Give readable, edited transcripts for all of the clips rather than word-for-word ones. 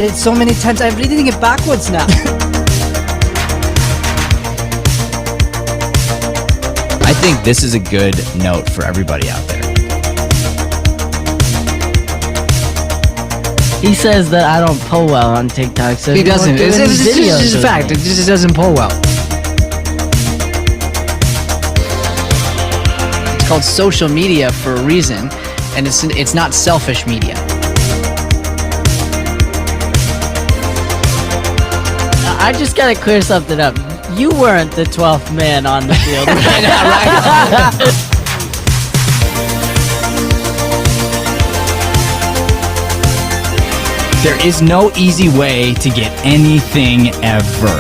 It's so many times, I'm reading it backwards now. I think this is a good note for everybody out there. He says that I don't pull well on TikTok, so He doesn't. It's It's just a fact. It just doesn't pull well. It's called social media for a reason, and it's not selfish media. I just gotta clear something up. You weren't the 12th man on the field. There is no easy way to get anything ever.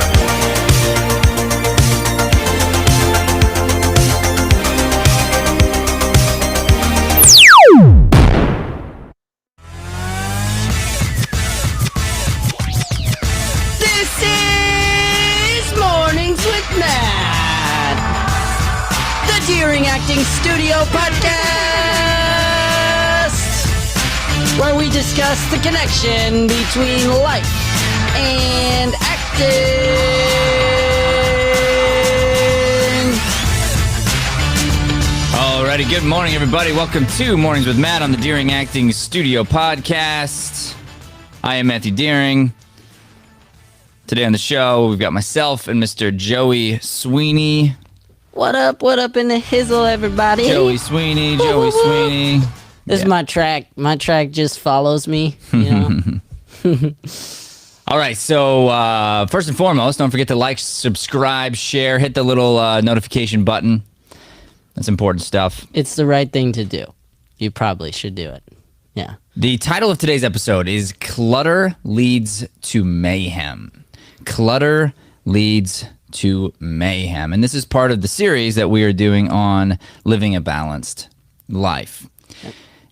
This is Mornings with Matt, the Deering Acting Studio podcast, where we discuss the connection between life and acting. Alrighty, good morning, everybody. Welcome to Mornings with Matt on the Deering Acting Studio podcast. I am Matthew Deering. Today on the show, we've got myself and Mr. Joey Sweeney. What up in the hizzle, everybody? Joey Sweeney. This is my track. My track just follows me, you know? All right, so first and foremost, don't forget to like, subscribe, share, hit the little notification button. That's important stuff. It's the right thing to do. You probably should do it. Yeah. The title of today's episode is Clutter Leads to Mayhem. Clutter Leads to Mayhem. And this is part of the series that we are doing on living a balanced life.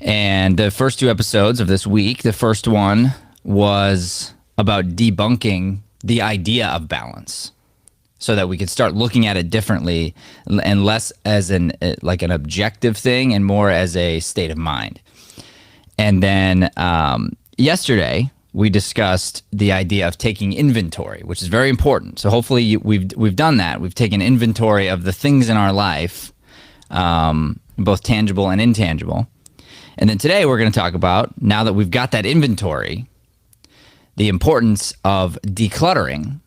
And the first two episodes of this week, the first one was about debunking the idea of balance so that we could start looking at it differently and less as an objective thing and more as a state of mind. And then yesterday we discussed the idea of taking inventory, which is very important. So hopefully we've done that. We've taken inventory of the things in our life, both tangible and intangible. And then today we're going to talk about, now that we've got that inventory, the importance of decluttering.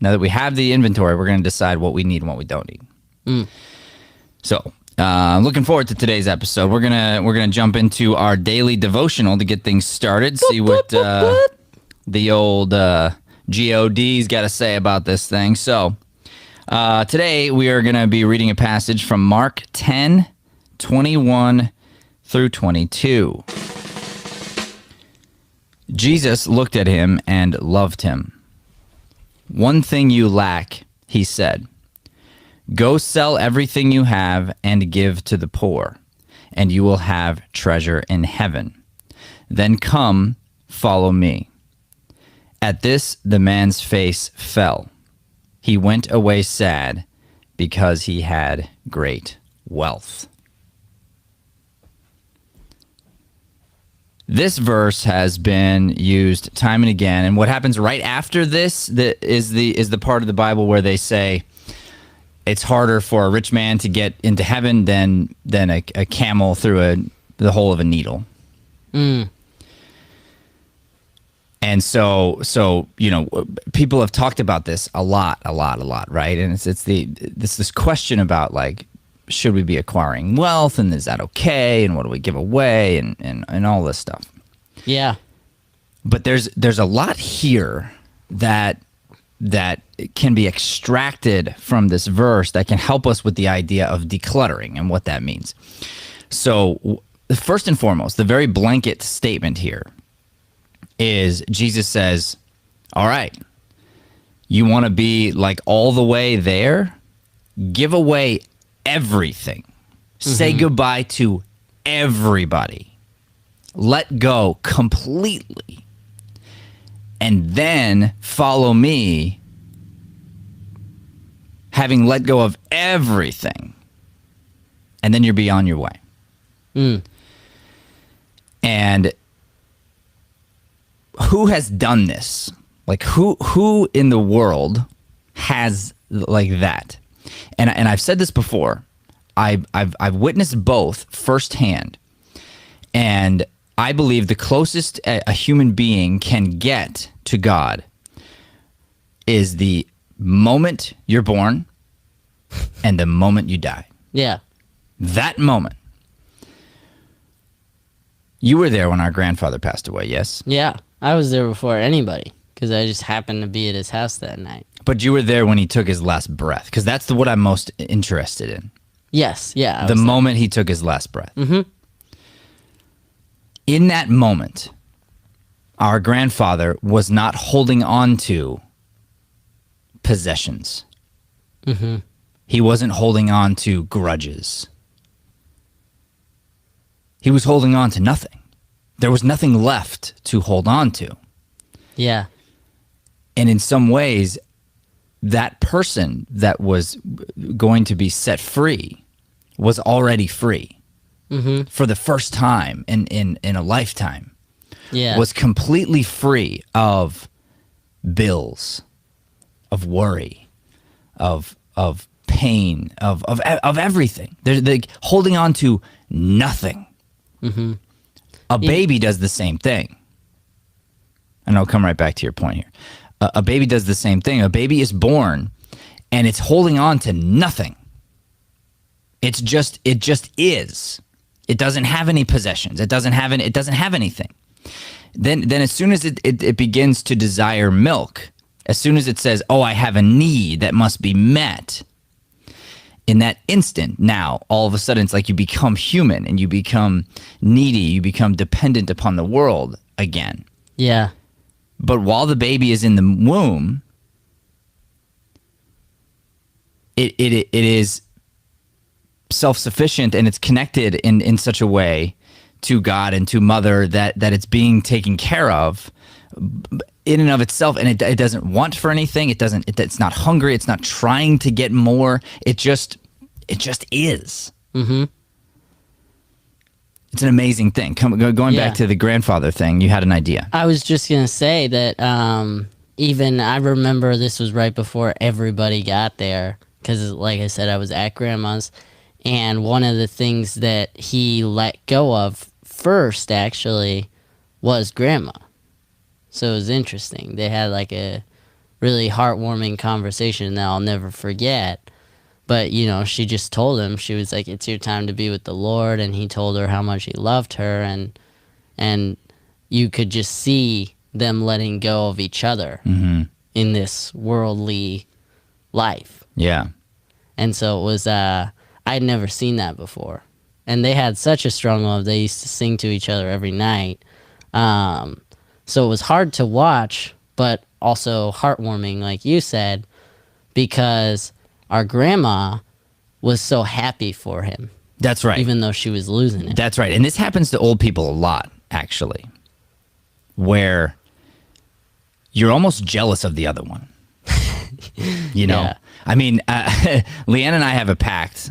Now that we have the inventory, we're going to decide what we need and what we don't need. So, looking forward to today's episode. We're gonna jump into our daily devotional to get things started. See what the old GOD's got to say about this thing. So, today we are going to be reading a passage from Mark 10:21 through 22. Jesus looked at him and loved him. "One thing you lack," he said. "Go sell everything you have and give to the poor, and you will have treasure in heaven. Then come, follow me." At this, the man's face fell. He went away sad because he had great wealth. This verse has been used time and again, and what happens right after this is the part of the Bible where they say it's harder for a rich man to get into heaven than a camel through the hole of a needle. And so you know, people have talked about this a lot, right? And it's this question about, like, should we be acquiring wealth, and is that okay, and what do we give away, and all this stuff. Yeah. But there's a lot here that can be extracted from this verse that can help us with the idea of decluttering and what that means. So first and foremost, the very blanket statement here is Jesus says, all right, you want to be like all the way there? Give away everything. Say goodbye to everybody. Let go completely. And then follow me, having let go of everything. And then you'll be on your way. And who has done this? Like who in the world has like that? And I've said this before. I've witnessed both firsthand, and I believe the closest a human being can get to God is the moment you're born and the moment you die. Yeah. That moment. You were there when our grandfather passed away, yes? Yeah. I was there before anybody because I just happened to be at his house that night. But you were there when he took his last breath, because that's what I'm most interested in. Yes. Yeah. The moment he took his last breath. Mm-hmm. In that moment, our grandfather was not holding on to possessions. Mm-hmm. He wasn't holding on to grudges. He was holding on to nothing. There was nothing left to hold on to. Yeah. And in some ways, that person that was going to be set free was already free. Mm-hmm. For the first time in a lifetime. Yeah. Was completely free of bills, of worry, of pain, of everything. They're holding on to nothing. Mm-hmm. A baby does the same thing. And I'll come right back to your point here. A baby does the same thing. A baby is born and it's holding on to nothing. It just is. It doesn't have any possessions. It doesn't have anything. Then as soon as it begins to desire milk, as soon as it says, "Oh, I have a need that must be met," in that instant, now all of a sudden it's like you become human and you become needy. You become dependent upon the world again. Yeah. But while the baby is in the womb, it is self-sufficient, and it's connected in such a way to God and to mother that it's being taken care of in and of itself, and it doesn't want for anything. It's not hungry. It's not trying to get more. It just is. Mm-hmm. It's an amazing thing. Going back to the grandfather thing, you had an idea. I was just going to say that even I remember this was right before everybody got there because, like I said, I was at Grandma's. And one of the things that he let go of first, actually, was Grandma. So it was interesting. They had like a really heartwarming conversation that I'll never forget. But, you know, she just told him, she was like, "It's your time to be with the Lord." And he told her how much he loved her. And you could just see them letting go of each other in this worldly life. Yeah. And so it was... I'd never seen that before. And they had such a strong love. They used to sing to each other every night. So it was hard to watch, but also heartwarming, like you said, because our grandma was so happy for him. That's right. Even though she was losing it. That's right. And this happens to old people a lot, actually, where you're almost jealous of the other one. You know? Yeah. I mean, Leanne and I have a pact.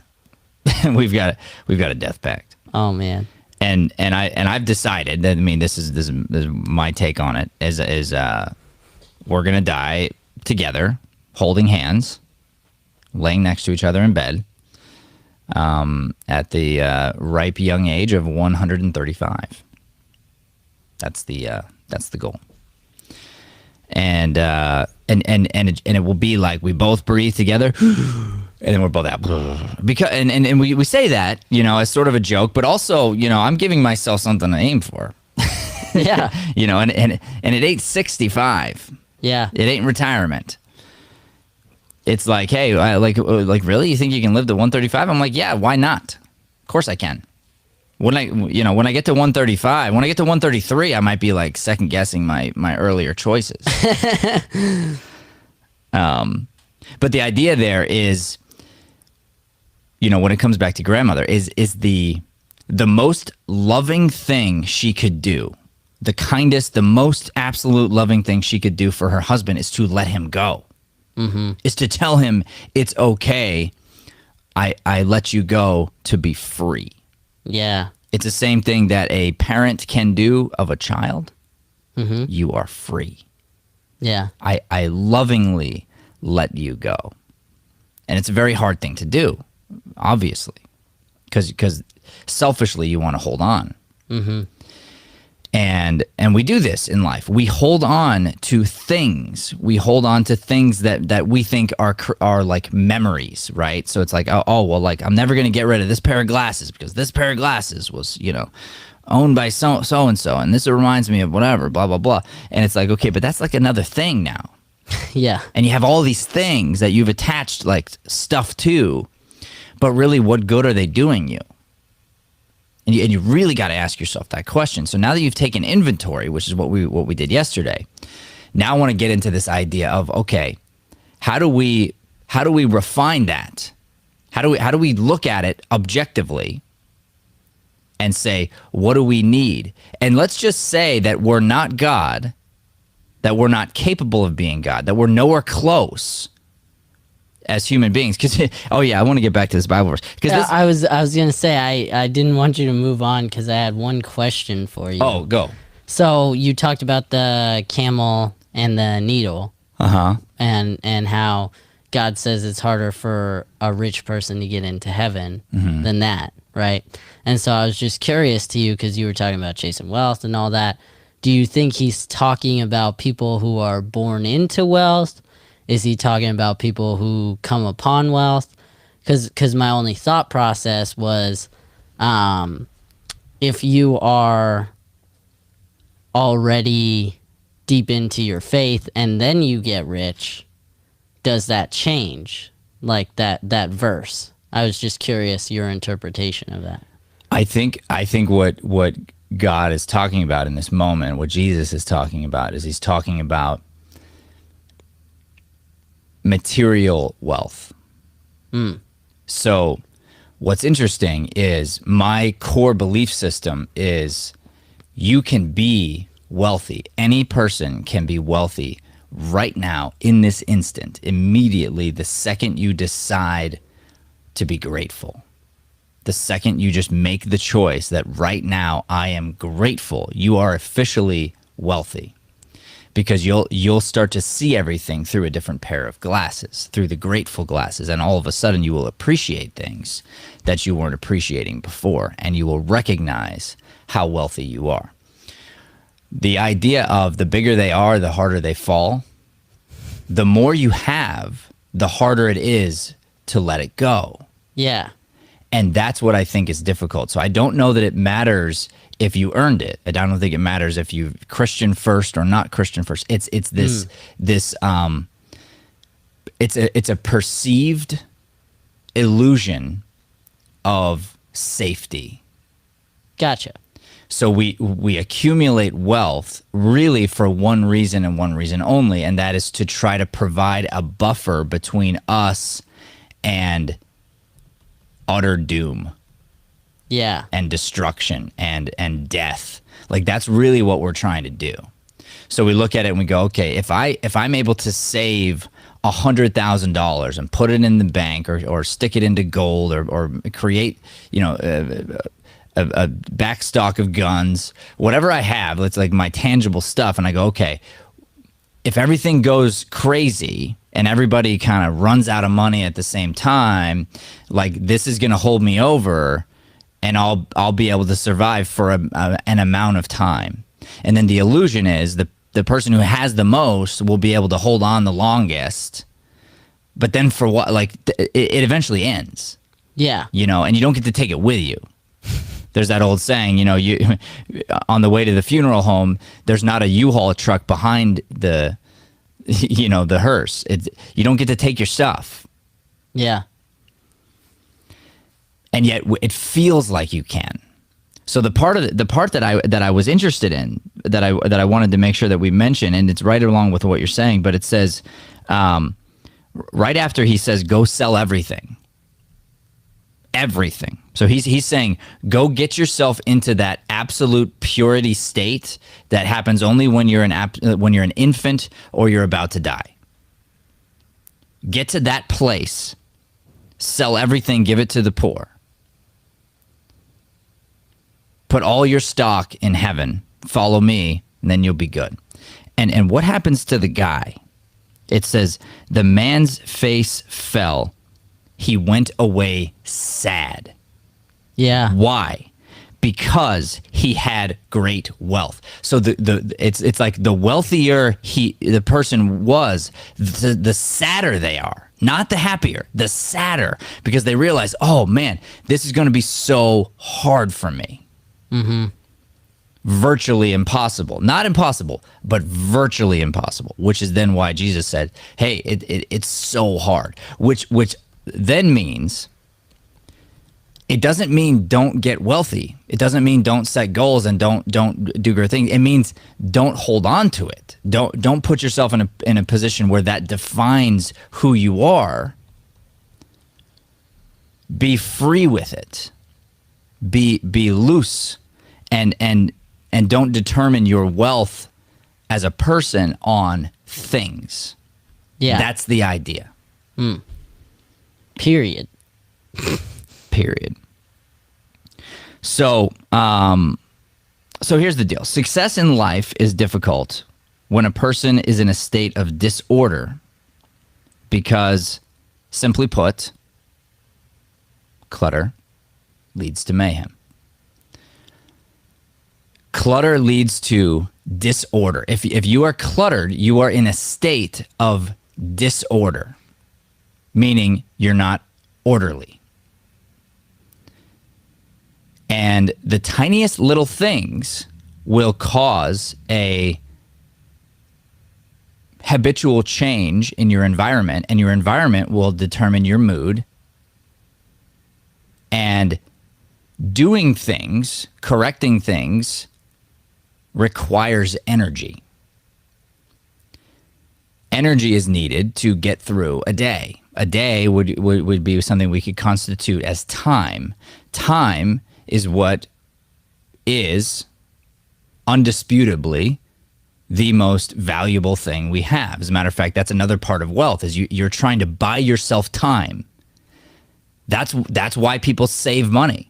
we've got a death pact. Oh man. And I've decided that, I mean, this is my take on it, is we're gonna die together, holding hands, laying next to each other in bed, at the ripe young age of 135. That's the goal. And it will be like we both breathe together, and then we're both out. Because and we say that, you know, as sort of a joke, but also, you know, I'm giving myself something to aim for. Yeah. You know, and it ain't 65. Yeah. It ain't retirement. It's like, hey, like really, you think you can live to 135? I'm like, yeah, why not? Of course I can. When I get to 135, when I get to 133, I might be like second guessing my earlier choices. But the idea there is, you know, when it comes back to grandmother, is the most loving thing she could do, the kindest, the most absolute loving thing she could do for her husband is to let him go. Mm-hmm. Is to tell him it's okay. I let you go to be free. Yeah. It's the same thing that a parent can do of a child. you are free. Yeah. I lovingly let you go. And it's a very hard thing to do, obviously, because selfishly you want to hold on. And we do this in life. We hold on to things. We hold on to things that we think are like memories, right? So it's like, oh well, like I'm never going to get rid of this pair of glasses because this pair of glasses was, owned by so and so, and this reminds me of whatever, blah blah blah. And it's like, okay, but that's like another thing now. Yeah. And you have all these things that you've attached like stuff to, but really, what good are they doing you? And you really got to ask yourself that question. So now that you've taken inventory, which is what we did yesterday, now I want to get into this idea of, okay, how do we refine that? How do we look at it objectively and say, what do we need? And let's just say that we're not God, that we're not capable of being God, that we're nowhere close as human beings. Because I want to get back to this Bible verse. Yeah, I was gonna say I didn't want you to move on because I had one question for you. Oh, go. So you talked about the camel and the needle, and how God says it's harder for a rich person to get into heaven than that, right? And so I was just curious to you because you were talking about chasing wealth and all that. Do you think he's talking about people who are born into wealth? Is he talking about people who come upon wealth? Because my only thought process was, if you are already deep into your faith and then you get rich, does that change? Like that verse. I was just curious your interpretation of that. I think what God is talking about in this moment, what Jesus is talking about, is he's talking about material wealth. So what's interesting is my core belief system is you can be wealthy. Any person can be wealthy right now, in this instant, immediately, the second you decide to be grateful. The second you just make the choice that right now I am grateful, you are officially wealthy. Because you'll start to see everything through a different pair of glasses, through the grateful glasses, and all of a sudden you will appreciate things that you weren't appreciating before, and you will recognize how wealthy you are. The idea of the bigger they are, the harder they fall. The more you have, the harder it is to let it go. Yeah. And that's what I think is difficult. So I don't know that it matters if you earned it. I don't think it matters if you Christian first or not Christian first. It's a perceived illusion of safety. Gotcha. So we accumulate wealth really for one reason and one reason only, and that is to try to provide a buffer between us and utter doom. Yeah. And destruction and death. Like that's really what we're trying to do. So we look at it and we go, okay, if I'm able to save $100,000 and put it in the bank or stick it into gold or create, a backstock of guns, whatever I have, it's like my tangible stuff. And I go, okay, if everything goes crazy and everybody kind of runs out of money at the same time, like this is going to hold me over and I'll be able to survive for an amount of time. And then the illusion is the person who has the most will be able to hold on the longest. But then for what, like it eventually ends. Yeah. And you don't get to take it with you. There's that old saying, you on the way to the funeral home, there's not a U-Haul truck behind the hearse. You don't get to take your stuff. Yeah. And yet it feels like you can. So the part that I was interested in, that I wanted to make sure that we mention, and it's right along with what you're saying, but it says right after he says, go sell everything. Everything. So he's saying, go get yourself into that absolute purity state that happens only when you're an infant or you're about to die. Get to that place. Sell everything, give it to the poor. Put all your stock in heaven. Follow me, and then you'll be good. And what happens to the guy? It says, the man's face fell. He went away sad. Yeah. Why? Because he had great wealth. So it's like the wealthier the person was, the sadder they are. Not the happier, the sadder, because they realize, oh man, this is going to be so hard for me. Mm-hmm. Virtually impossible. Not impossible, but virtually impossible, which is then why Jesus said, hey, it's so hard, which then means it doesn't mean don't get wealthy. It doesn't mean don't set goals and don't do great things. It means don't hold on to it. Don't put yourself in a position where that defines who you are. Be free with it. Be loose and don't determine your wealth as a person on things. Yeah. That's the idea. Period. Period. So here's the deal. Success in life is difficult when a person is in a state of disorder because, simply put, clutter leads to mayhem. Clutter leads to disorder. If you are cluttered, you are in a state of disorder, meaning you're not orderly. And the tiniest little things will cause a habitual change in your environment, and your environment will determine your mood. And doing things, correcting things, requires energy. Energy is needed to get through a day. A day would be something we could constitute as time. Time is what is undisputably the most valuable thing we have. As a matter of fact, that's another part of wealth, is you're trying to buy yourself time. That's why people save money.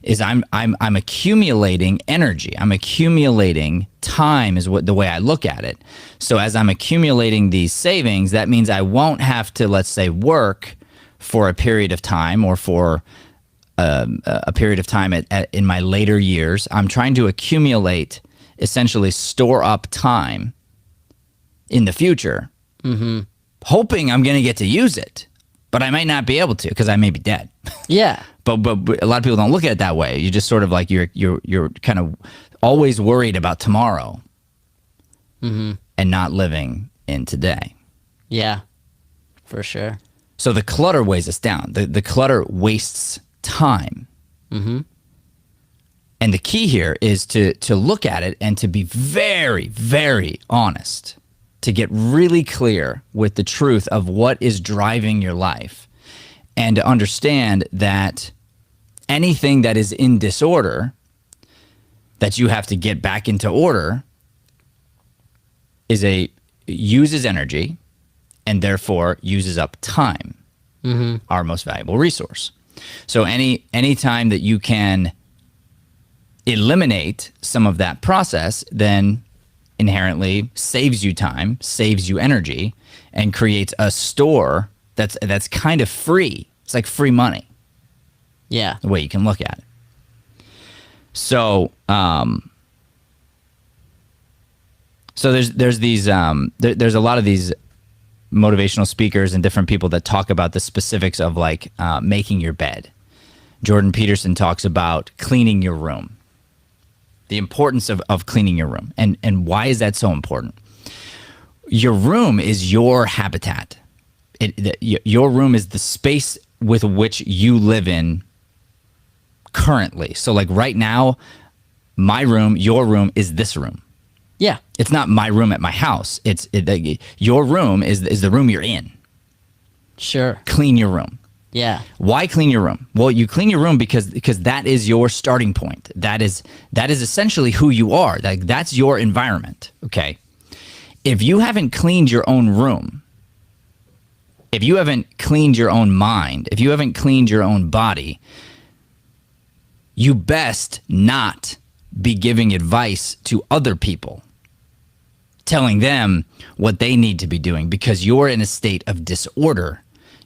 Is I'm accumulating energy. I'm accumulating time is the way I look at it. So as I'm accumulating these savings, that means I won't have to, let's say, work for a period of time, or for a period of time in my later years. I'm trying to accumulate, essentially store up time in the future, hoping I'm going to get to use it, but I might not be able to because I may be dead. Yeah. But a lot of people don't look at it that way. You just sort of like you're kind of always worried about tomorrow, and not living in today. Yeah, for sure. So the clutter weighs us down. The clutter wastes time. And the key here is to look at it and to be very, very honest, to get really clear with the truth of what is driving your life, and to understand that anything that is in disorder that you have to get back into order uses energy, and therefore uses up time, our most valuable resource. So any time that you can eliminate some of that process, then inherently saves you time, saves you energy, and creates a store that's kind of free. It's like free money. Yeah. The way you can look at it. So there's these there's a lot of these motivational speakers and different people that talk about the specifics of like making your bed. Jordan Peterson talks about cleaning your room, the importance of cleaning your room, and why is that so important? Your room is your habitat. Your room is the space with which you live in currently. So like right now, my room, your room is this room. Yeah. It's not my room at my house. Your room is the room you're in. Sure. Clean your room. Yeah. Why clean your room? Well, you clean your room because that is your starting point. That is essentially who you are. Like that's your environment. Okay. If you haven't cleaned your own room, if you haven't cleaned your own mind, if you haven't cleaned your own body, you best not be giving advice to other people telling them what they need to be doing because you're in a state of disorder.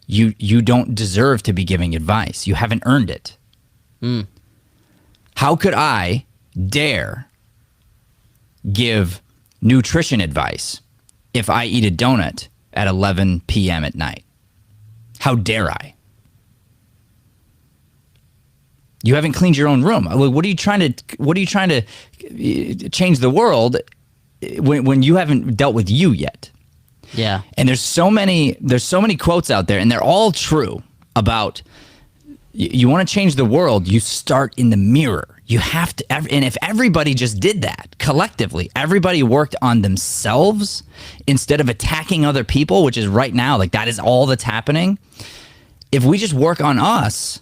You don't deserve to be giving advice. You haven't earned it. How could I dare give nutrition advice if I eat a donut at 11 p.m. at night? How dare I? You haven't cleaned your own room. What are you trying to change the world when you haven't dealt with you yet? Yeah. And there's so many quotes out there, and they're all true about you want to change the world, you start in the mirror. You have to, and if everybody just did that collectively, everybody worked on themselves instead of attacking other people, which is right now, like that is all that's happening. If we just work on us,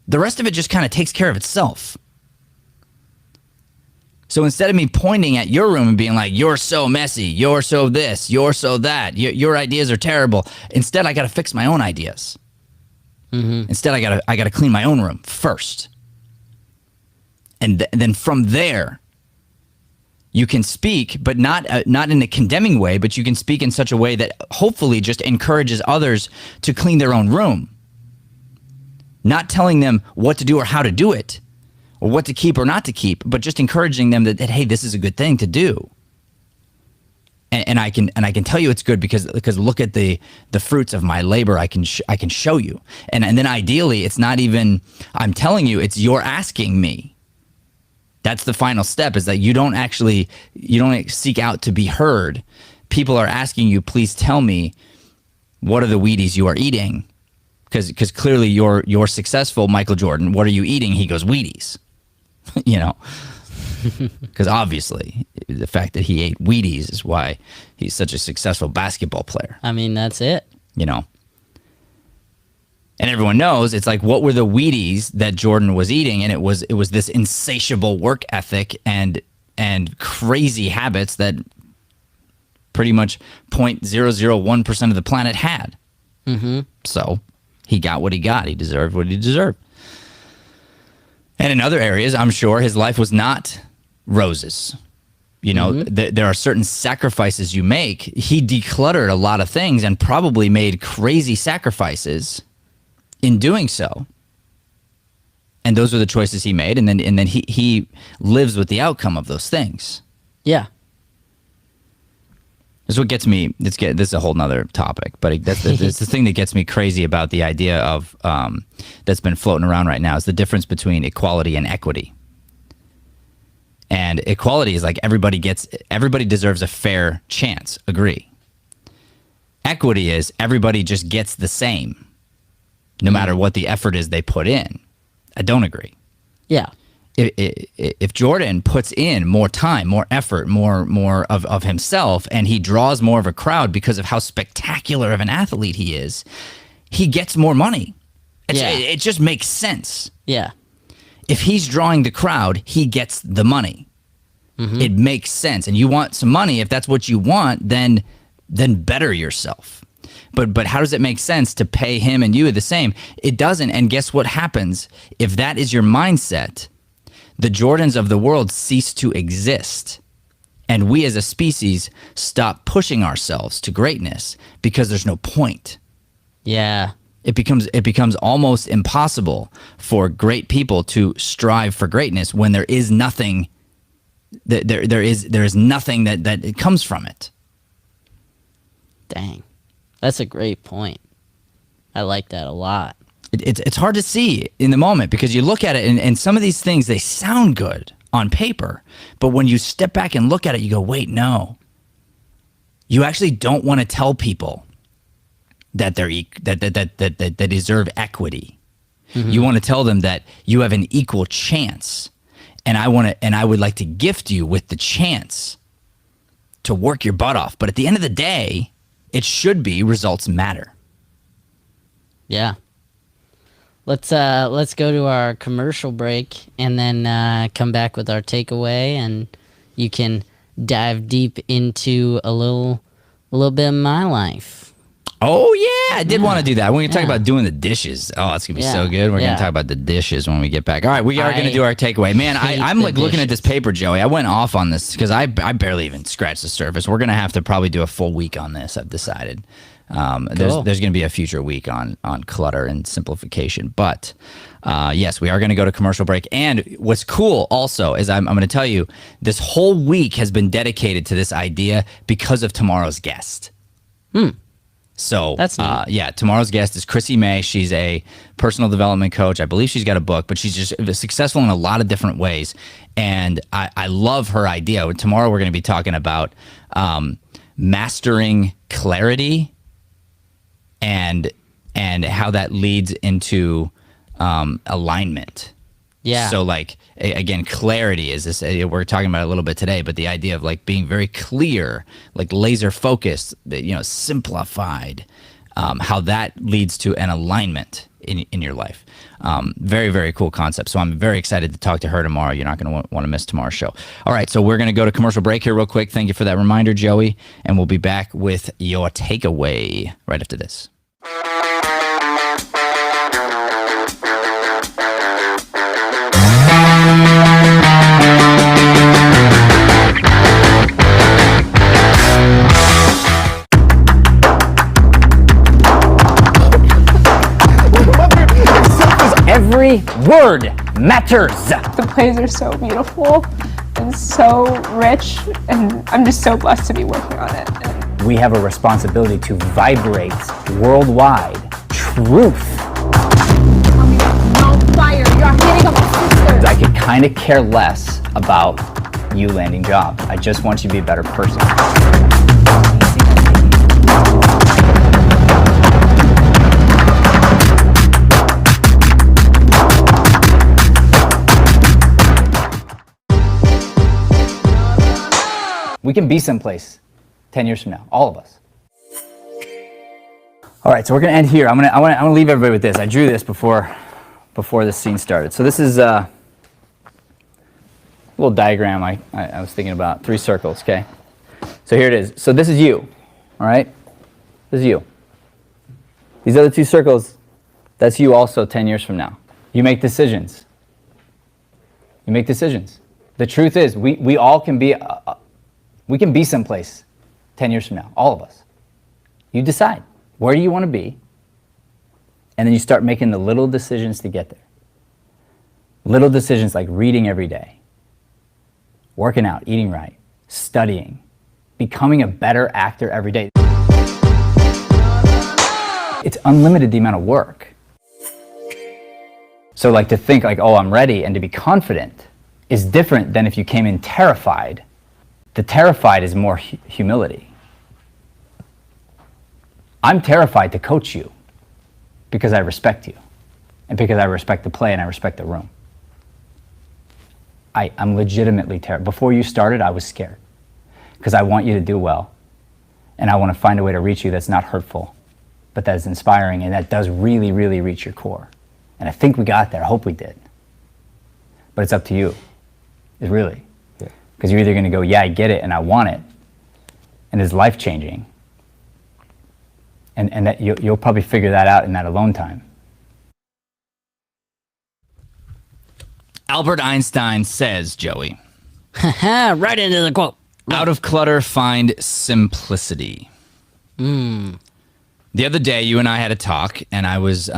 the rest of it just kind of takes care of itself. So instead of me pointing at your room and being like, you're so messy, you're so this, you're so that, your ideas are terrible, instead I got to fix my own ideas. Instead, I got to clean my own room first, and then from there, you can speak, but not in a condemning way. But you can speak in such a way that hopefully just encourages others to clean their own room. Not telling them what to do or how to do it, or what to keep or not to keep, but just encouraging them that hey, this is a good thing to do. And I can tell you it's good because look at the fruits of my labor. I can show you, and then ideally it's not even I'm telling you, it's you're asking me. That's the final step, is that you don't seek out to be heard. People are asking you, please tell me what are the Wheaties you are eating, because clearly you're successful, Michael Jordan. What are you eating? He goes, Wheaties. Because obviously the fact that he ate Wheaties is why he's such a successful basketball player. I mean, that's it. And everyone knows it's like, what were the Wheaties that Jordan was eating? And it was this insatiable work ethic and crazy habits that pretty much 0.001% of the planet had. So he got what he got. He deserved what he deserved. And in other areas, I'm sure his life was not roses. There are certain sacrifices you make. He decluttered a lot of things and probably made crazy sacrifices in doing so. And those are the choices he made. And then he lives with the outcome of those things. Yeah. That's what gets me. This is a whole nother topic, but it's the thing that gets me crazy about the idea of that's been floating around right now is the difference between equality and equity. And equality is like everybody deserves a fair chance. Agree. Equity is everybody just gets the same, no matter what the effort is they put in. I don't agree. Yeah. If Jordan puts in more time, more effort, more of himself, and he draws more of a crowd because of how spectacular of an athlete he is, he gets more money. It just makes sense. Yeah. If he's drawing the crowd, he gets the money. It makes sense. And you want some money, if that's what you want, then better yourself. But how does it make sense to pay him and you the same? It doesn't. And guess what happens? If that is your mindset, the Jordans of the world cease to exist. And we as a species stop pushing ourselves to greatness because there's no point. Yeah. It becomes almost impossible for great people to strive for greatness when there is nothing there is nothing that comes from it. Dang. That's a great point. I like that a lot. It's hard to see in the moment because you look at it and some of these things, they sound good on paper, but when you step back and look at it, you go, wait, no. You actually don't want to tell people that they deserve equity. You want to tell them that you have an equal chance, and I would like to gift you with the chance to work your butt off. But at the end of the day, it should be results matter. Yeah. Let's go to our commercial break and then come back with our takeaway, and you can dive deep into a little bit of my life. Oh yeah, I did want to do that. We're gonna talk about doing the dishes. Oh, it's gonna be so good. We're gonna talk about the dishes when we get back. All right, we are gonna do our takeaway. Man, I'm like looking at this paper, Joey. I went off on this because I barely even scratched the surface. We're gonna have to probably do a full week on this. I've decided. There's gonna be a future week on clutter and simplification. But yes, we are gonna go to commercial break. And what's cool also is I'm gonna tell you this whole week has been dedicated to this idea because of tomorrow's guest. So that's neat. yeah, tomorrow's guest is Chrissy May. She's a personal development coach. I believe she's got a book, but she's just successful in a lot of different ways. And I love her idea. Tomorrow we're going to be talking about mastering clarity and how that leads into alignment. Yeah. So like again, clarity is this. We're talking about it a little bit today, but the idea of like being very clear, like laser focused, simplified, how that leads to an alignment in your life. Very, very cool concept. So I'm very excited to talk to her tomorrow. You're not going to want to miss tomorrow's show. All right, so we're going to go to commercial break here real quick. Thank you for that reminder, Joey, and we'll be back with your takeaway right after this. Every word matters. The plays are so beautiful and so rich, and I'm just so blessed to be working on it. We have a responsibility to vibrate worldwide truth. No fire, you're hitting my sister. I could kind of care less about you landing jobs. I just want you to be a better person. We can be someplace 10 years from now, all of us. All right, so we're gonna end here. I want to leave everybody with this. I drew this before this scene started. So this is a little diagram I was thinking about, 3 circles, okay? So here it is. So this is you, all right? This is you. These other 2 circles, that's you also 10 years from now. You make decisions. You make decisions. The truth is, we all can be, we can be someplace 10 years from now, all of us. You decide, where do you want to be? And then you start making the little decisions to get there. Little decisions like reading every day, working out, eating right, studying, becoming a better actor every day. It's unlimited the amount of work. So like to think like, oh, I'm ready, and to be confident is different than if you came in terrified. The terrified is more humility. I'm terrified to coach you because I respect you and because I respect the play and I respect the room. I'm legitimately terrified. Before you started, I was scared because I want you to do well and I want to find a way to reach you that's not hurtful, but that is inspiring and that does really, really reach your core. And I think we got there. I hope we did. But it's up to you. It's really. Because you're either going to go, yeah, I get it and I want it, and it's life-changing. And that you'll probably figure that out in that alone time. Albert Einstein says, Joey, Right into the quote. out of clutter, find simplicity. The other day, you and I had a talk, and I was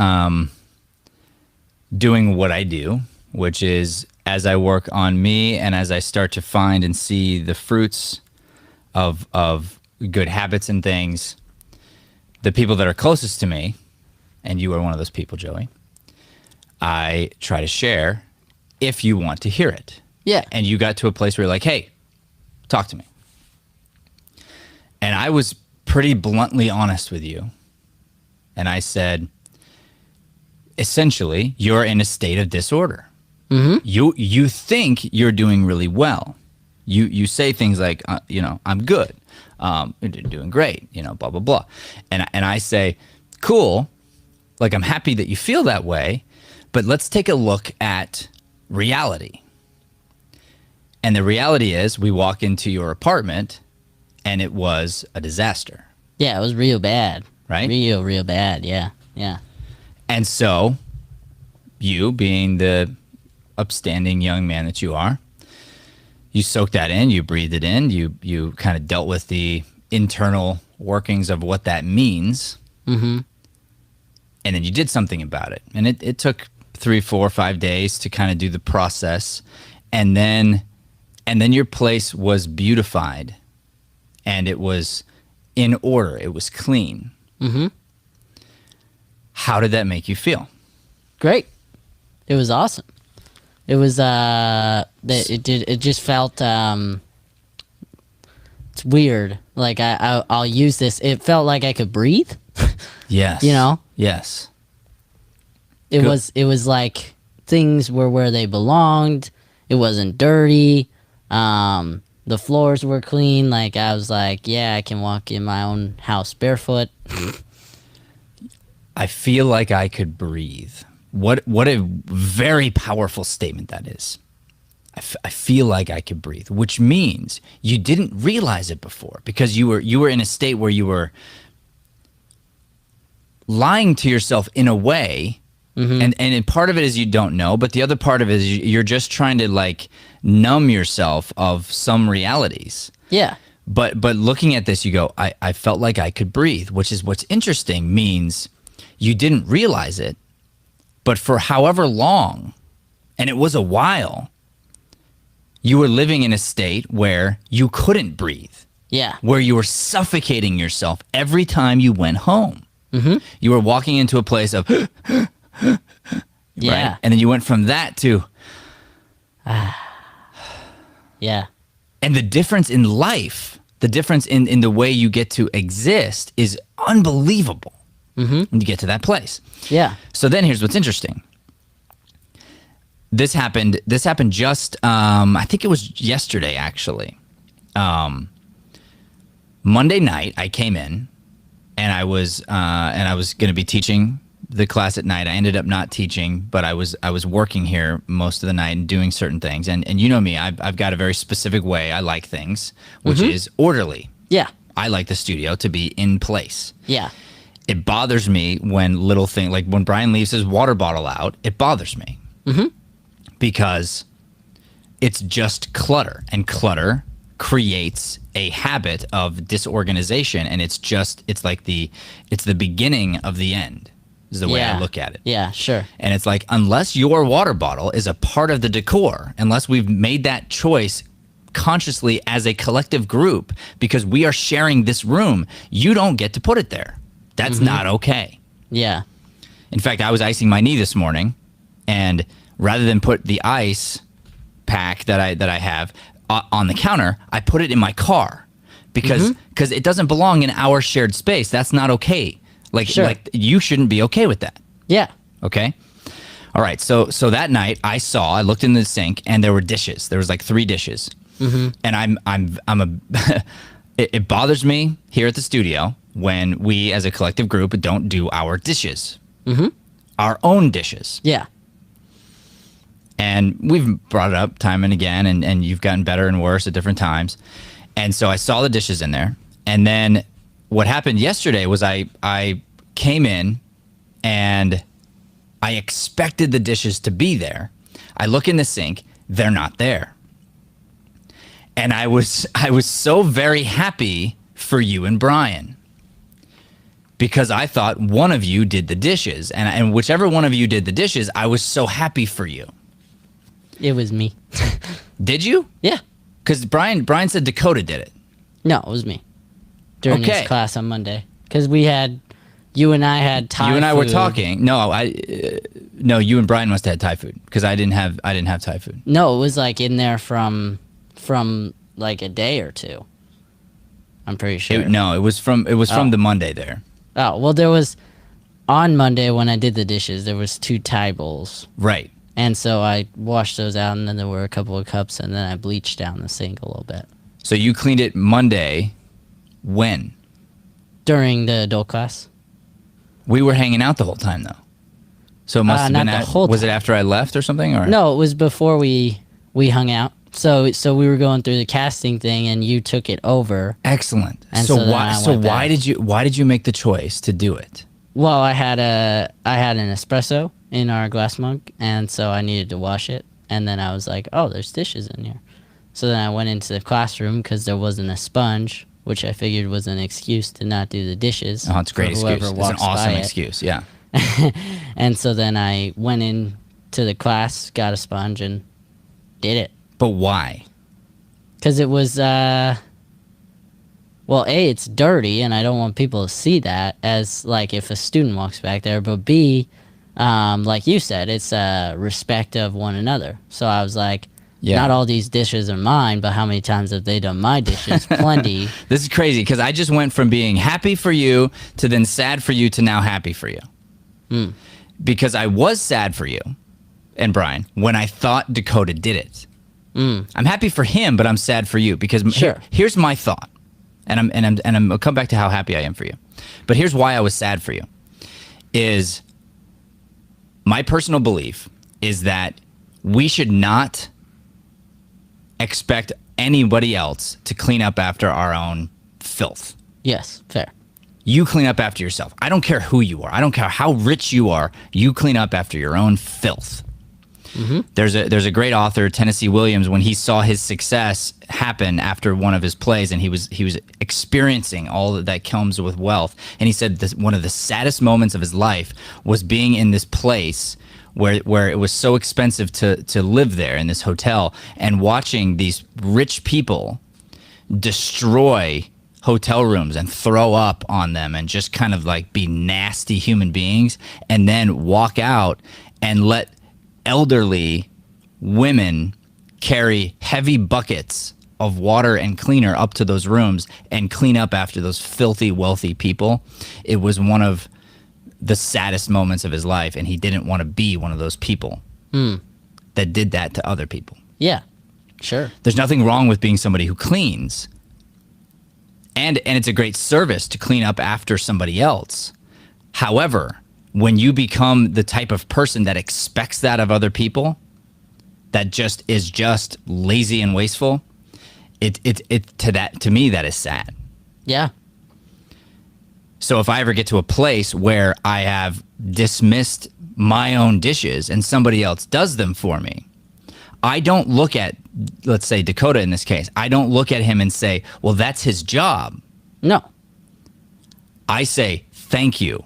doing what I do, which is as I work on me and as I start to find and see the fruits of good habits and things, the people that are closest to me, and you are one of those people, Joey, I try to share if you want to hear it. Yeah. And you got to a place where you're like, hey, talk to me. And I was pretty bluntly honest with you. And I said, essentially, you're in a state of disorder. Mm-hmm. You think you're doing really well. You say things like, I'm good. You're doing great, blah, blah, blah. And I say, cool. Like, I'm happy that you feel that way, but let's take a look at reality. And the reality is we walk into your apartment and it was a disaster. Yeah, it was real bad. right? Real bad. Yeah. Yeah. And so, you being the upstanding young man that you are, you soaked that in, you breathed it in, you kind of dealt with the internal workings of what that means. Mm-hmm. And then you did something about it. And it took 3, 4, 5 days to kind of do the process. And then your place was beautified and it was in order. It was clean. Mm-hmm. How did that make you feel? Great. It was awesome. It was it just felt it's weird. Like I'll use this. It felt like I could breathe. Yes. You know? Yes. It Good. was like things were where they belonged. It wasn't dirty. The floors were clean. Like I was like, yeah, I can walk in my own house barefoot. I feel like I could breathe. What a very powerful statement that is. I feel like I could breathe, which means you didn't realize it before because you were in a state where you were lying to yourself in a way. Mm-hmm. And part of it is you don't know, but the other part of it is you're just trying to like numb yourself of some realities. Yeah. But looking at this, you go, I felt like I could breathe, which is what's interesting, means you didn't realize it, but for however long, and it was a while, you were living in a state where you couldn't breathe. Yeah. Where you were suffocating yourself every time you went home. Mm-hmm. You were walking into a place of, Yeah. right? And then you went from that to, Yeah. and the difference in life, the difference in the way you get to exist is unbelievable when you get to that place. Yeah. So then here's what's interesting. This happened just, I think it was yesterday, actually. Monday night, I came in and I was going to be teaching the class at night. I ended up not teaching, but I was working here most of the night and doing certain things. And you know me, I've got a very specific way I like things, which is orderly. Yeah. I like the studio to be in place. Yeah. It bothers me when little things, like when Brian leaves his water bottle out, it bothers me. Mm-hmm. Because it's just clutter, and clutter creates a habit of disorganization, and it's the beginning of the end, is the way I look at it. Yeah, sure. And it's like, unless your water bottle is a part of the decor, unless we've made that choice consciously as a collective group, because we are sharing this room, you don't get to put it there. That's not okay. Yeah. In fact, I was icing my knee this morning, and rather than put the ice pack that I have on the counter, I put it in my car because it doesn't belong in our shared space. That's not okay. Like you shouldn't be okay with that. Yeah. Okay. All right. So that night I looked in the sink and there were dishes. There was like 3 dishes. And it bothers me here at the studio when we as a collective group don't do our dishes. Our own dishes. Yeah. And we've brought it up time and again, and you've gotten better and worse at different times. And so I saw the dishes in there. And then what happened yesterday was I came in and I expected the dishes to be there. I look in the sink, they're not there. And I was so very happy for you and Brian, because I thought one of you did the dishes, and whichever one of you did the dishes, I was so happy for you. It was me. Did you? Yeah. Because Brian said Dakota did it. No, it was me. During Okay. his class on Monday. Because you and I had Thai You and I were food. talking. No, no, you and Brian must have had Thai food, because I didn't have Thai food. No, it was like in there from like a day or two. I'm pretty sure. It was from the Monday there. Oh, well, there was, on Monday when I did the dishes, there was 2 Thai bowls. Right. And so I washed those out, and then there were a couple of cups, and then I bleached down the sink a little bit. So you cleaned it Monday. When? During the adult class. We were hanging out the whole time, though. So it must have Not been the whole was it time. after I left or something? Or No, it was before we hung out, So we were going through the casting thing, and you took it over. Excellent. And so then why I so went why back. did you make the choice to do it? Well, I had an espresso in our glass mug, and so I needed to wash it. And then I was like, oh, there's dishes in here. So then I went into the classroom because there wasn't a sponge, which I figured was an excuse to not do the dishes. Oh, it's a great for whoever excuse. It's an walks awesome by it. excuse. Yeah. And so then I went into the class, got a sponge, and did it. But why? Because it was, well, A, it's dirty, and I don't want people to see that as, like, if a student walks back there. But B, like you said, it's respect of one another. So I was like, Yeah. not all these dishes are mine, but how many times have they done my dishes? Plenty. This is crazy because I just went from being happy for you to then sad for you to now happy for you. Because I was sad for you and Brian when I thought Dakota did it. I'm happy for him, but I'm sad for you because Sure. here's my thought, and I'll come back to how happy I am for you. But here's why I was sad for you. Is my personal belief is that we should not expect anybody else to clean up after our own filth. Yes, fair. You clean up after yourself. I don't care who you are. I don't care how rich you are. You clean up after your own filth. There's a great author, Tennessee Williams, when he saw his success happen after one of his plays, and he was experiencing all that comes with wealth, and he said one of the saddest moments of his life was being in this place where it was so expensive to live there in this hotel, and watching these rich people destroy hotel rooms and throw up on them and just kind of like be nasty human beings, and then walk out and let elderly women carry heavy buckets of water and cleaner up to those rooms and clean up after those filthy, wealthy people. It was one of the saddest moments of his life, and he didn't want to be one of those people that did that to other people. Yeah, sure. There's nothing wrong with being somebody who cleans, and it's a great service to clean up after somebody else. However, when you become the type of person that expects that of other people, that just is just lazy and wasteful, to me that is sad. Yeah. So if I ever get to a place where I have dismissed my own dishes and somebody else does them for me, I don't look at, let's say Dakota in this case, I don't look at him and say, well, that's his job. No. I say, thank you,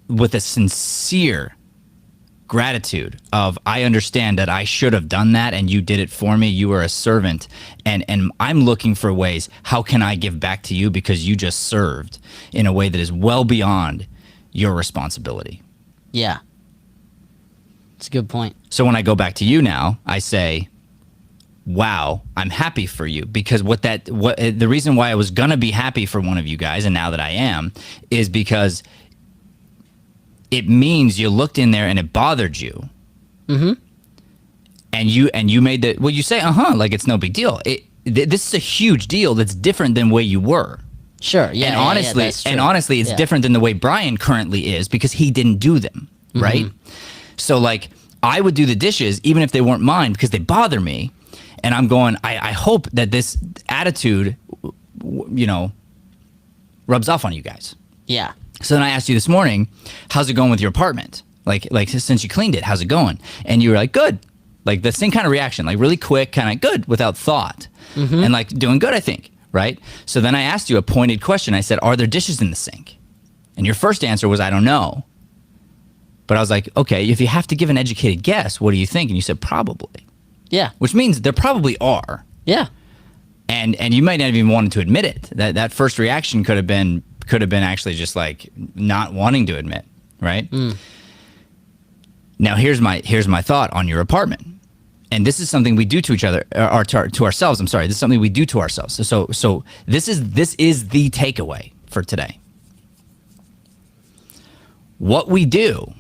with a sincere gratitude of, I understand that I should have done that and you did it for me. You were a servant, and I'm looking for ways, how can I give back to you because you just served in a way that is well beyond your responsibility. Yeah. It's a good point. So when I go back to you now, I say, wow, I'm happy for you, because the reason why I was gonna be happy for one of you guys, and now that I am, is because it means you looked in there and it bothered you. And you made the, well, you say, like it's no big deal. This is a huge deal that's different than the way you were. Sure. Yeah. And honestly, that's true. it's Yeah. different than the way Brian currently is, because he didn't do them, right? So like, I would do the dishes even if they weren't mine because they bother me, and I'm going, I hope that this attitude, rubs off on you guys. Yeah. So then I asked you this morning, how's it going with your apartment? Like since you cleaned it, how's it going? And you were like, good. Like the same kind of reaction, like really quick, kind of good without thought, and like doing good, I think, right? So then I asked you a pointed question. I said, are there dishes in the sink? And your first answer was, I don't know. But I was like, okay, if you have to give an educated guess, what do you think? And you said, probably. Yeah. Which means there probably are. Yeah. And you might not have even wanted to admit it. That first reaction could have been actually just like not wanting to admit, right? Now here's my thought on your apartment. And this is something we do to each other, or to ourselves. I'm sorry. This is something we do to ourselves. So this is the takeaway for today. What we do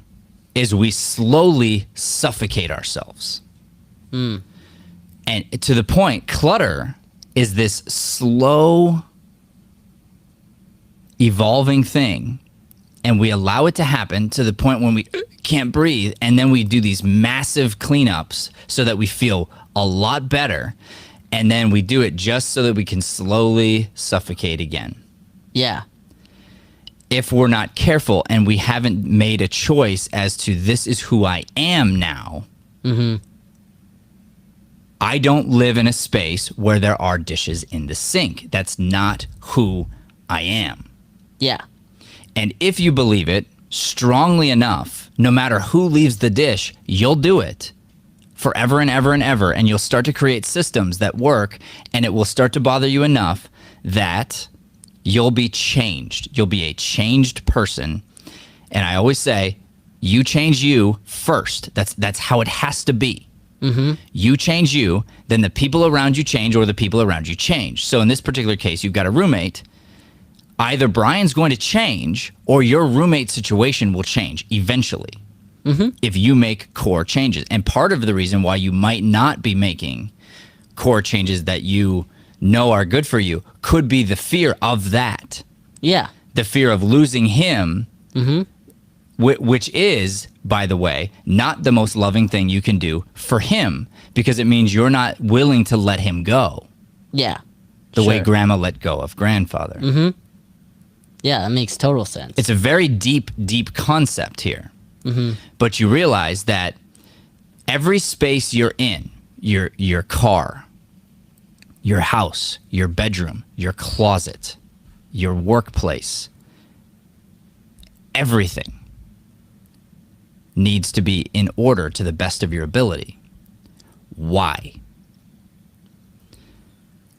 is we slowly suffocate ourselves. And to the point, clutter is this slow evolving thing, and we allow it to happen to the point when we can't breathe. And then we do these massive cleanups so that we feel a lot better. And then we do it just so that we can slowly suffocate again. Yeah. If we're not careful and we haven't made a choice as to this is who I am now, I don't live in a space where there are dishes in the sink. That's not who I am. Yeah. And if you believe it strongly enough, no matter who leaves the dish, you'll do it forever and ever and ever. And you'll start to create systems that work, and it will start to bother you enough that you'll be changed. You'll be a changed person. And I always say, you change you first. That's how it has to be. You change you, then the people around you change, or the people around you change. So in this particular case, you've got a roommate. Either Brian's going to change, or your roommate situation will change eventually if you make core changes. And part of the reason why you might not be making core changes that you know are good for you could be the fear of that. Yeah. The fear of losing him, which is, by the way, not the most loving thing you can do for him, because it means you're not willing to let him go. Yeah. The way grandma let go of grandfather. Yeah, that makes total sense. It's a very deep, deep concept here. But you realize that every space you're in, your car, your house, your bedroom, your closet, your workplace, everything needs to be in order to the best of your ability. Why?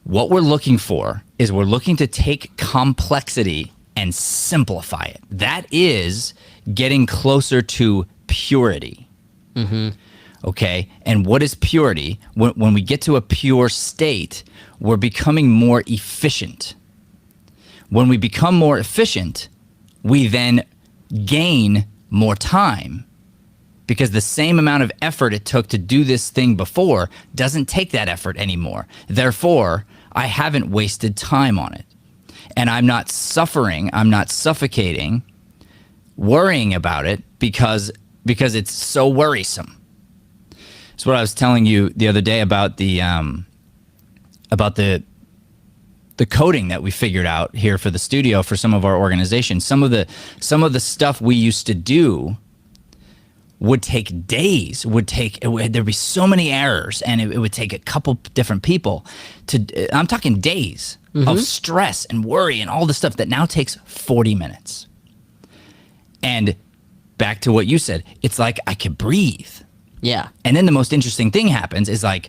What we're looking for is we're looking to take complexity and simplify it. That is getting closer to purity. Okay? And what is purity? When we get to a pure state, we're becoming more efficient. When we become more efficient, we then gain more time, because the same amount of effort it took to do this thing before doesn't take that effort anymore. Therefore, I haven't wasted time on it. And I'm not suffering, I'm not suffocating, worrying about it because it's so worrisome. It's what I was telling you the other day about the coding that we figured out here for the studio for some of our organizations. Some of the stuff we used to do would take days, there'd be so many errors, and it would take a couple different people I'm talking days of stress and worry and all the stuff that now takes 40 minutes. And back to what you said, it's like I could breathe. Yeah. And then the most interesting thing happens is like,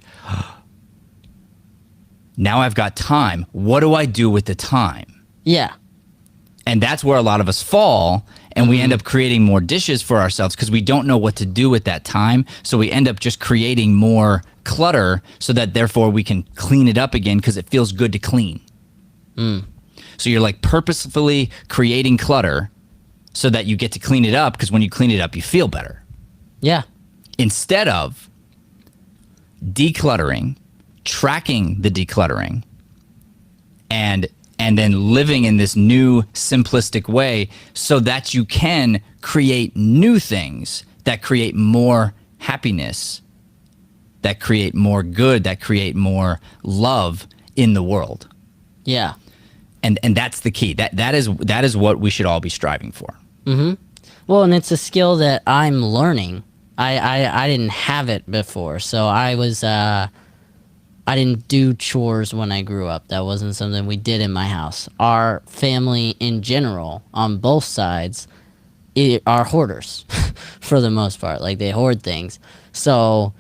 now I've got time. What do I do with the time? Yeah. And that's where a lot of us fall, and we end up creating more dishes for ourselves because we don't know what to do with that time. So we end up just creating more clutter so that therefore we can clean it up again because it feels good to clean. So you're like purposefully creating clutter so that you get to clean it up, because when you clean it up, you feel better. Yeah. Instead of decluttering, tracking the decluttering, and then living in this new simplistic way so that you can create new things that create more happiness, that create more good, that create more love in the world. Yeah. And that's the key. That is what we should all be striving for. Well, and it's a skill that I'm learning. I didn't have it before, so I didn't do chores when I grew up. That wasn't something we did in my house. Our family in general, on both sides, are hoarders for the most part. Like, they hoard things. So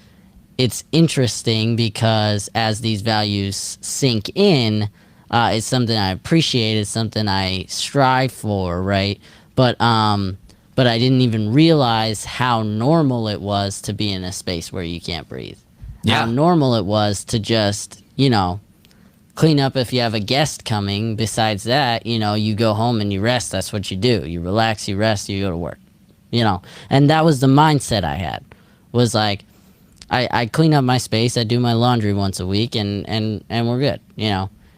it's interesting because as these values sink in, it's something I appreciate. It's something I strive for, right? But I didn't even realize how normal it was to be in a space where you can't breathe. Yeah. How normal it was to just, clean up if you have a guest coming. Besides that, you go home and you rest. That's what you do. You relax, you rest, you go to work, And that was the mindset I had, was like, I clean up my space. I do my laundry once a week and we're good,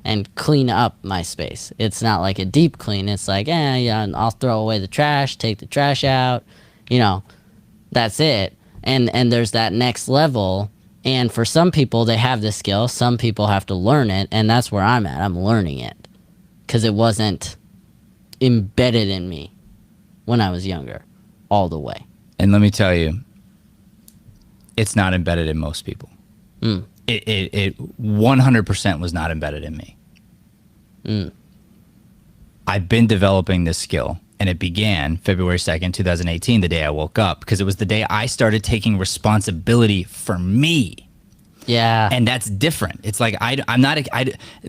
and clean up my space. It's not like a deep clean. It's like, yeah, I'll throw away the trash, take the trash out, That's it. And there's that next level. And for some people, they have the skill. Some people have to learn it. And that's where I'm at. I'm learning it because it wasn't embedded in me when I was younger all the way. And let me tell you, it's not embedded in most people. It 100% was not embedded in me. I've been developing this skill, and it began February 2nd, 2018, the day I woke up, because it was the day I started taking responsibility for me. Yeah. And that's different. It's like I'm not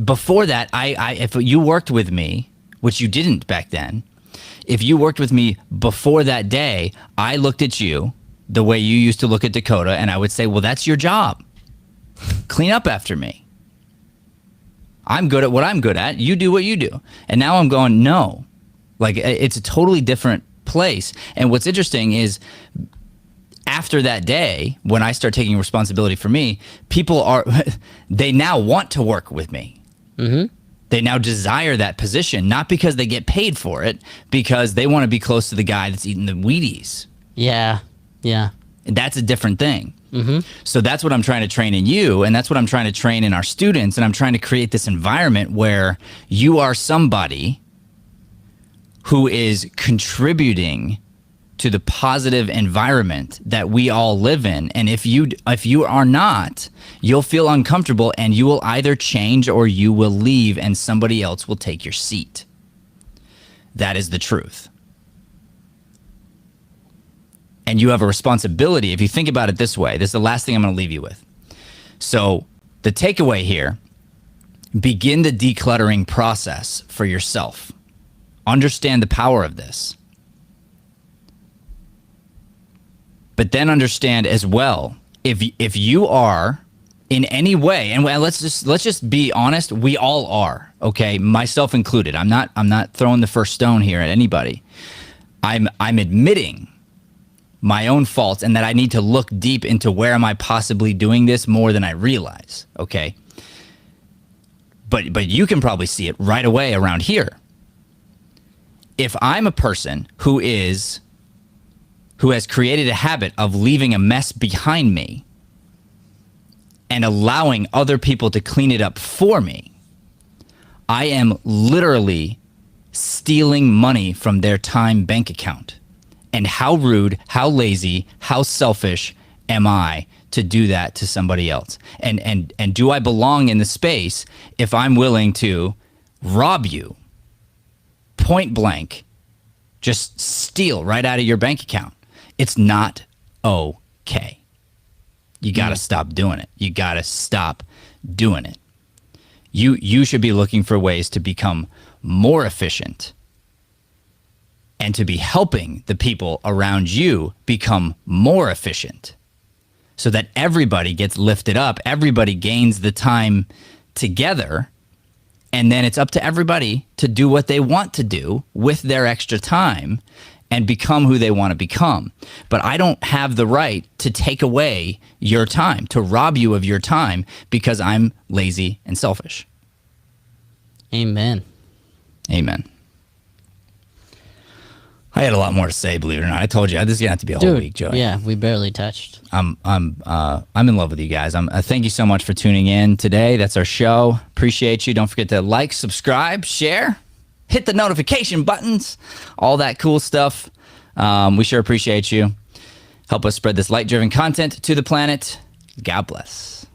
before that, if you worked with me, which you didn't back then, if you worked with me before that day, I looked at you the way you used to look at Dakota, and I would say, well, that's your job. Clean up after me. I'm good at what I'm good at. You do what you do. And now I'm going, no. Like, it's a totally different place. And what's interesting is after that day, when I start taking responsibility for me, people they now want to work with me. Mm-hmm. They now desire that position, not because they get paid for it, because they want to be close to the guy that's eating the Wheaties. Yeah. Yeah. And that's a different thing. Mm-hmm. So that's what I'm trying to train in you, and that's what I'm trying to train in our students, and I'm trying to create this environment where you are somebody who is contributing to the positive environment that we all live in. And if you are not, you'll feel uncomfortable, and you will either change or you will leave, and somebody else will take your seat. That is the truth. And you have a responsibility. If you think about it this way, this is the last thing I'm going to leave you with. So the takeaway here, begin the decluttering process for yourself. Understand the power of this. But then understand as well, if you are in any way, and let's just be honest, we all are, okay? Myself included. I'm not throwing the first stone here at anybody. I'm admitting my own faults, and that I need to look deep into where am I possibly doing this more than I realize, okay? But you can probably see it right away around here. If I'm a person who has created a habit of leaving a mess behind me and allowing other people to clean it up for me, I am literally stealing money from their time bank account. And how rude, how lazy, how selfish am I to do that to somebody else? And do I belong in the space if I'm willing to rob you, point blank, just steal right out of your bank account? It's not okay. You got to stop doing it. You got to stop doing it. You should be looking for ways to become more efficient and to be helping the people around you become more efficient so that everybody gets lifted up, everybody gains the time together, and then it's up to everybody to do what they want to do with their extra time and become who they want to become. But I don't have the right to take away your time, to rob you of your time because I'm lazy and selfish. Amen. Amen. I had a lot more to say, believe it or not. I told you this is gonna have to be a whole week, Joey. Yeah, we barely touched. I'm in love with you guys. Thank you so much for tuning in today. That's our show. Appreciate you. Don't forget to like, subscribe, share, hit the notification buttons, all that cool stuff. We sure appreciate you. Help us spread this light-driven content to the planet. God bless.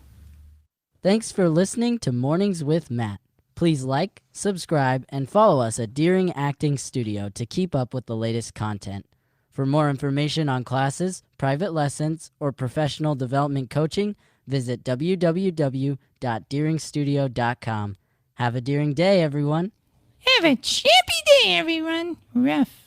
Thanks for listening to Mornings with Matt. Please like, subscribe, and follow us at Deering Acting Studio to keep up with the latest content. For more information on classes, private lessons, or professional development coaching, visit www.deeringstudio.com. Have a Deering day, everyone. Have a chippy day, everyone. Rough.